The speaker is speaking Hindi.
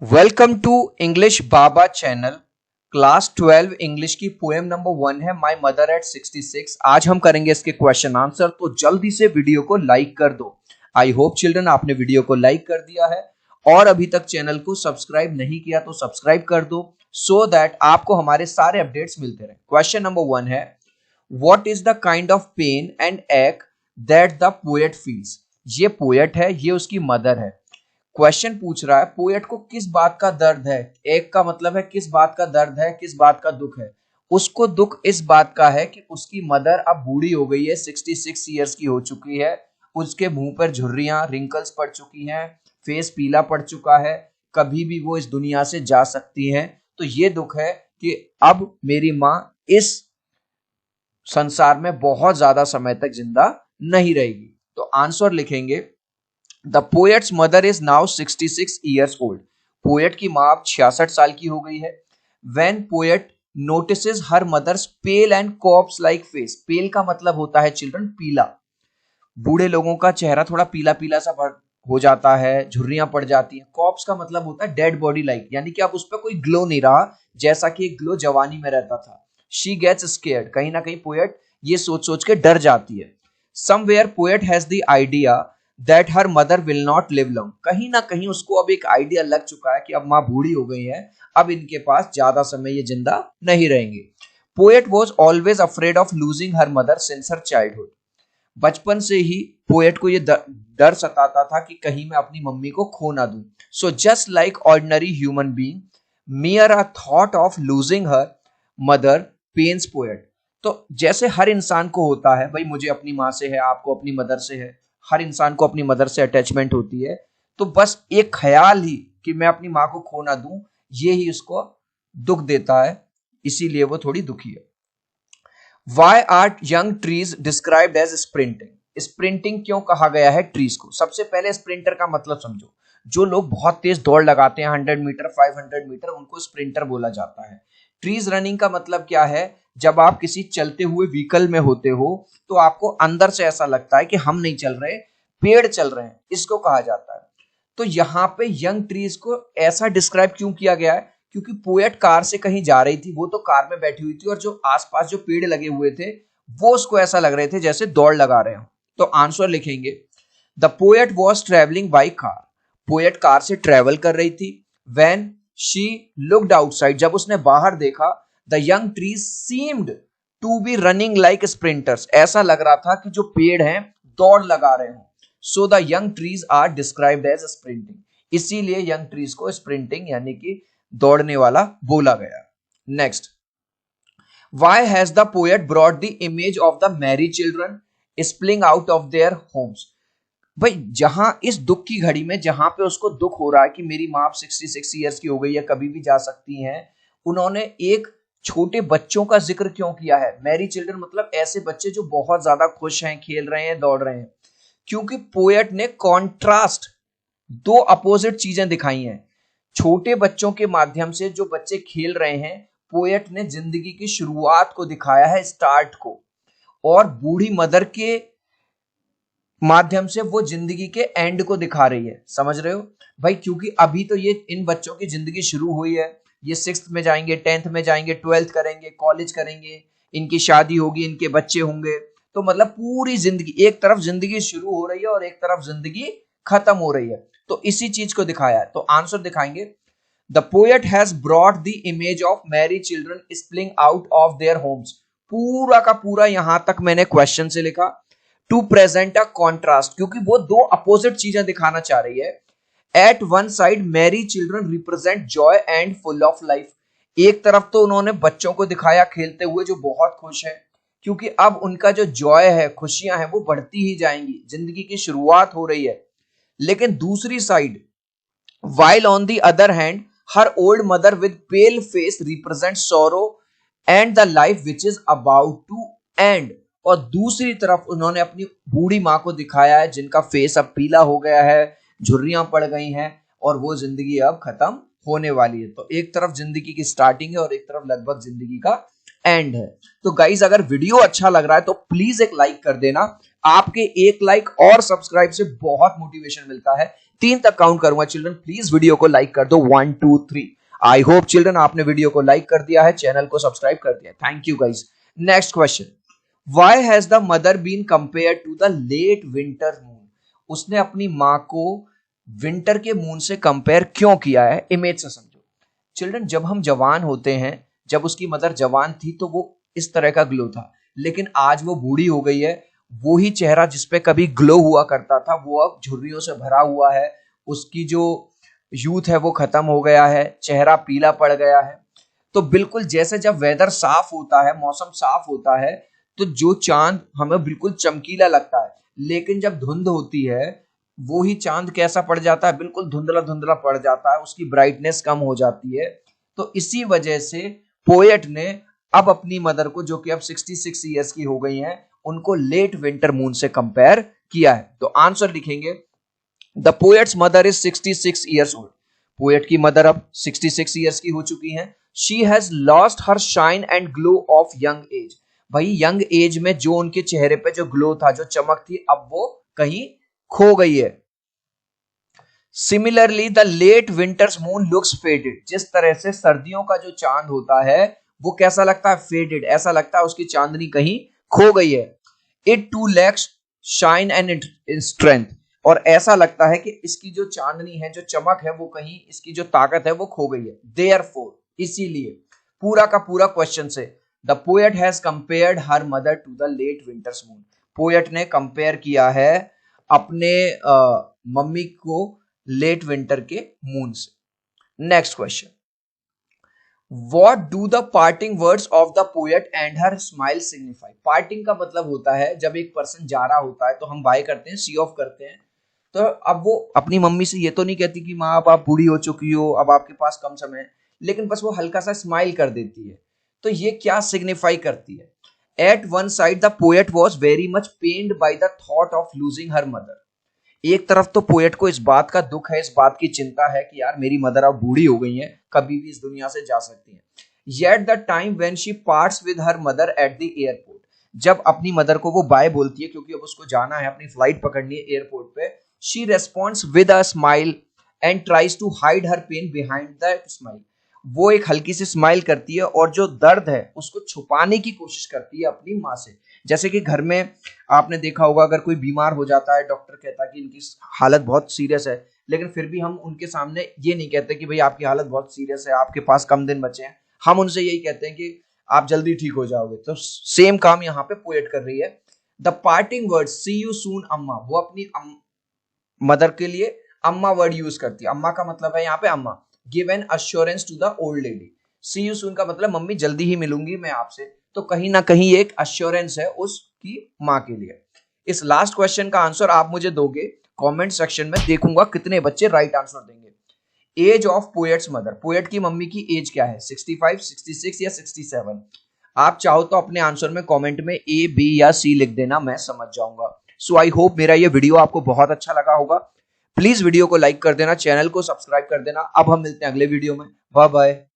Welcome to English Baba channel. Class 12 English की पोएम नंबर 1 है माय मदर एट 66। आज हम करेंगे इसके क्वेश्चन आंसर, तो जल्दी से वीडियो को लाइक कर दो। आई होप चिल्ड्रन आपने वीडियो को लाइक कर दिया है और अभी तक चैनल को सब्सक्राइब नहीं किया तो सब्सक्राइब कर दो सो दैट आपको हमारे सारे अपडेट्स मिलते रहे। क्वेश्चन नंबर 1 है, what is the kind of pain and ache that the poet feels. ये पोएट है, ये उसकी मदर है। क्वेश्चन पूछ रहा है पोएट को किस बात का दर्द है। एक का मतलब है किस बात का दर्द है, किस बात का दुख है। उसको दुख इस बात का है कि उसकी मदर अब बूढ़ी हो गई है, 66 ईयर्स की हो चुकी है। उसके मुंह पर झुर्रियां, रिंकल्स पड़ चुकी हैं, फेस पीला पड़ चुका है, कभी भी वो इस दुनिया से जा सकती हैं। तो ये दुख है कि अब मेरी माँ इस संसार में बहुत ज्यादा समय तक जिंदा नहीं रहेगी। तो आंसर लिखेंगे, the poet's mother is now 66 years old. Poet की मां अब 66 साल की हो गई है। When poet notices her mother's pale and corpse like face. Pale का मतलब होता है चिल्ड्रन पीला। बूढ़े लोगों का चेहरा थोड़ा पीला पीला सा हो जाता है, झुर्रियां पड़ जाती हैं। कॉप्स का मतलब होता है डेड बॉडी लाइक, यानी कि अब उस पर कोई ग्लो नहीं रहा जैसा कि एक ग्लो जवानी में रहता था। शी गेट्स स्केयर्ड, कहीं ना कहीं पोएट ये सोच सोच के डर जाती है। Somewhere poet has the idea that her mother will not live long. कहीं ना कहीं उसको अब एक आइडिया लग चुका है कि अब माँ बूढ़ी हो गई है, अब इनके पास ज्यादा समय ये जिंदा नहीं रहेंगे। Poet was always afraid of losing her mother since her childhood. बचपन से ही पोएट को ये डर सताता था कि कहीं मैं अपनी मम्मी को खो ना दूं। So just like ordinary human being, mere a thought of losing her mother pains poet. तो जैसे हर इंसान को होता है, भाई मुझे अपनी माँ से है, आपको अपनी मदर से है, हर इंसान को अपनी मदर से अटैचमेंट होती है। तो बस एक ख्याल ही कि मैं अपनी माँ को खो ना दूं, ये ही उसको दुख देता है, इसीलिए वो थोड़ी दुखी है। Why are young trees described as sprinting? Sprinting क्यों कहा गया है ट्रीज को? सबसे पहले स्प्रिंटर का मतलब समझो। जो लोग बहुत तेज दौड़ लगाते हैं, 100 मीटर 500 मीटर, उनको स्प्रिंटर बोला जाता है। ट्रीज रनिंग का मतलब क्या है? जब आप किसी चलते हुए व्हीकल में होते हो तो आपको अंदर से ऐसा लगता है कि हम नहीं चल रहे, पेड़ चल रहे हैं, इसको कहा जाता है। तो यहाँ पे यंग ट्रीज को ऐसा डिस्क्राइब क्यों किया गया है? क्योंकि पोएट कार से कहीं जा रही थी, वो तो कार में बैठी हुई थी और जो आसपास जो पेड़ लगे हुए थे वो उसको ऐसा लग रहे थे जैसे दौड़ लगा रहे हो। तो आंसर लिखेंगे, the poet was travelling by car. Poet car से ट्रेवल कर रही थी। व्हेन शी लुक्ड आउटसाइड, जब उसने बाहर देखा, the young trees seemed to be running like sprinters. ऐसा लग रहा था कि जो पेड़ हैं दौड़ लगा रहे हो। So the young trees are described as sprinting. इसीलिए यंग ट्रीज को स्प्रिंटिंग यानी कि दौड़ने वाला बोला गया। Next, why has the poet brought the image of the merry children spilling out of their homes. भाई जहां इस दुख की घड़ी में, जहां पे उसको दुख हो रहा है कि मेरी माँ 66 ईयर्स की हो गई है, कभी भी जा सकती हैं, उन्होंने एक छोटे बच्चों का जिक्र क्यों किया है? मैरी चिल्ड्रन मतलब ऐसे बच्चे जो बहुत ज्यादा खुश हैं, खेल रहे हैं, दौड़ रहे हैं। क्योंकि पोएट ने कॉन्ट्रास्ट, दो अपोजिट चीजें दिखाई हैं। छोटे बच्चों के माध्यम से जो बच्चे खेल रहे हैं, पोएट ने जिंदगी की शुरुआत को दिखाया है, स्टार्ट को। और बूढ़ी मदर के माध्यम से वो जिंदगी के एंड को दिखा रही है। समझ रहे हो भाई? क्योंकि अभी तो ये इन बच्चों की जिंदगी शुरू हुई है, ये 6th में जाएंगे, 10th में जाएंगे, 12th करेंगे, कॉलेज करेंगे, इनकी शादी होगी, इनके बच्चे होंगे। तो मतलब पूरी जिंदगी, एक तरफ जिंदगी शुरू हो रही है और एक तरफ जिंदगी खत्म हो रही है। तो इसी चीज को दिखाया है। तो आंसर दिखाएंगे, the poet has brought the image of merry children spilling out of their homes. पूरा का पूरा यहां तक मैंने क्वेश्चन से लिखा, टू प्रेजेंट अ कॉन्ट्रास्ट, क्योंकि वो दो अपोजिट चीजें दिखाना चाह रही है। At one side merry children represent joy and full of life. एक तरफ तो उन्होंने बच्चों को दिखाया खेलते हुए जो बहुत खुश है, क्योंकि अब उनका जो जॉय है, खुशियां हैं, वो बढ़ती ही जाएंगी, जिंदगी की शुरुआत हो रही है। लेकिन दूसरी side, while on the other hand her old mother with pale face represents sorrow and the life which is about to end। और दूसरी तरफ उन्होंने अपनी बूढ़ी माँ को दिखाया है जिनका फेस अब पीला हो गया है, झुर्रियां पड़ गई हैं और वो जिंदगी अब खत्म होने वाली है। तो एक तरफ जिंदगी की स्टार्टिंग है और एक तरफ लगभग जिंदगी का एंड है। तो गाइज अगर वीडियो अच्छा लग रहा है तो प्लीज एक लाइक कर देना। आपके एक लाइक और सब्सक्राइब से बहुत मोटिवेशन मिलता है। 3 तक काउंट करूंगा चिल्ड्रन, प्लीज वीडियो को लाइक कर दो। 1 2 3। आई होप चिल्ड्रन आपने वीडियो को लाइक कर दिया है, चैनल को सब्सक्राइब कर दिया। Thank you guys. Next question, why has the mother been compared to the late winter moon? उसने अपनी मां को विंटर के मून से कंपेयर क्यों किया है? इमेज से समझो चिल्ड्रन। जब हम जवान होते हैं, जब उसकी मदर जवान थी तो वो इस तरह का ग्लो था, लेकिन आज वो बूढ़ी हो गई है। वो ही चेहरा जिसपे कभी ग्लो हुआ करता था वो अब झुर्रियों से भरा हुआ है। उसकी जो यूथ है वो खत्म हो गया है, चेहरा पीला पड़ गया है। तो बिल्कुल जैसे जब वेदर साफ होता है, मौसम साफ होता है, तो जो चांद हमें बिल्कुल चमकीला लगता है, लेकिन जब धुंध होती है वो ही चांद कैसा पड़ जाता है? बिल्कुल धुंधला धुंधला पड़ जाता है, उसकी ब्राइटनेस कम हो जाती है। तो इसी वजह से पोएट ने अब अपनी मदर को, जो कि अब 66 ईयर्स की हो गई हैं, उनको लेट विंटर मून से कंपेयर किया है। तो आंसर लिखेंगे, the poet's mother is 66 years old. Poet की मदर अब 66 ईयर्स की हो चुकी हैं। She has lost her shine and glow of young age. भाई यंग एज में जो उनके चेहरे पे जो ग्लो था, जो चमक थी, अब वो कहीं खो गई है। Similarly the late winter's moon looks faded. जिस तरह से सर्दियों का जो चांद होता है वो कैसा लगता है? फेडेड। ऐसा लगता है उसकी चांदनी कहीं खो गई है। It too lacks shine and strength. और ऐसा लगता है कि इसकी जो चांदनी है, जो चमक है, वो कहीं, इसकी जो ताकत है वो खो गई है। देयरफॉर, इसीलिए पूरा का पूरा क्वेश्चन से, the poet has compared her mother to the late winter's moon. Poet ने कंपेयर किया है अपने मम्मी को लेट विंटर के मून से। Next question, What do the parting words of the poet and her smile signify? Parting का मतलब होता है जब एक पर्सन जा रहा होता है तो हम बाय करते हैं, सी ऑफ करते हैं। तो अब वो अपनी मम्मी से ये तो नहीं कहती कि माँ अब आप बूढ़ी हो चुकी हो, अब आपके पास कम समय है, लेकिन बस वो हल्का सा स्माइल कर देती है। तो ये क्या सिग्निफाई करती है? At one side the poet was very much pained by the thought of losing her mother. एक तरफ तो पोएट को इस बात का दुख है, इस बात की चिंता है कि यार मेरी मदर अब बूढ़ी हो गई हैं, कभी भी इस दुनिया से जा सकती हैं। Yet the time when she parts with her mother at the airport, जब अपनी मदर को वो बाय बोलती है क्योंकि अब उसको जाना है, अपनी फ्लाइट पकड़नी है एयरपोर्ट पे, she responds with a smile and tries to hide her pain behind the smile. वो एक हल्की सी स्माइल करती है और जो दर्द है उसको छुपाने की कोशिश करती है अपनी माँ से। जैसे कि घर में आपने देखा होगा, अगर कोई बीमार हो जाता है, डॉक्टर कहता है कि इनकी हालत बहुत सीरियस है, लेकिन फिर भी हम उनके सामने ये नहीं कहते कि भाई आपकी हालत बहुत सीरियस है, आपके पास कम दिन बचे हैं। हम उनसे यही कहते हैं कि आप जल्दी ठीक हो जाओगे। तो सेम काम यहाँ पे पोएट कर रही है। The parting word see you soon Amma, वो अपनी मदर के लिए अम्मा वर्ड यूज करती है। अम्मा का मतलब है यहाँ पे अम्मा। Give an assurance to the old lady. See you soon का मतलब मम्मी जल्दी ही मिलूंगी मैं आपसे। तो कहीं ना कहीं एक अश्योरेंस है उसकी माँ के लिए। इस लास्ट क्वेश्चन का आंसर आप मुझे दोगे कमेंट सेक्शन में, देखूंगा कितने बच्चे राइट आंसर देंगे। Age of poet's mother, poet की मम्मी की एज क्या है? 65, 66 या 67? आप चाहो तो अपने आंसर में कमेंट में ए, बी या सी लिख देना, मैं समझ जाऊंगा। सो आई होप मेरा ये वीडियो आपको बहुत अच्छा लगा होगा। प्लीज वीडियो को लाइक कर देना, चैनल को सब्सक्राइब कर देना। अब हम मिलते हैं अगले वीडियो में। Bye bye.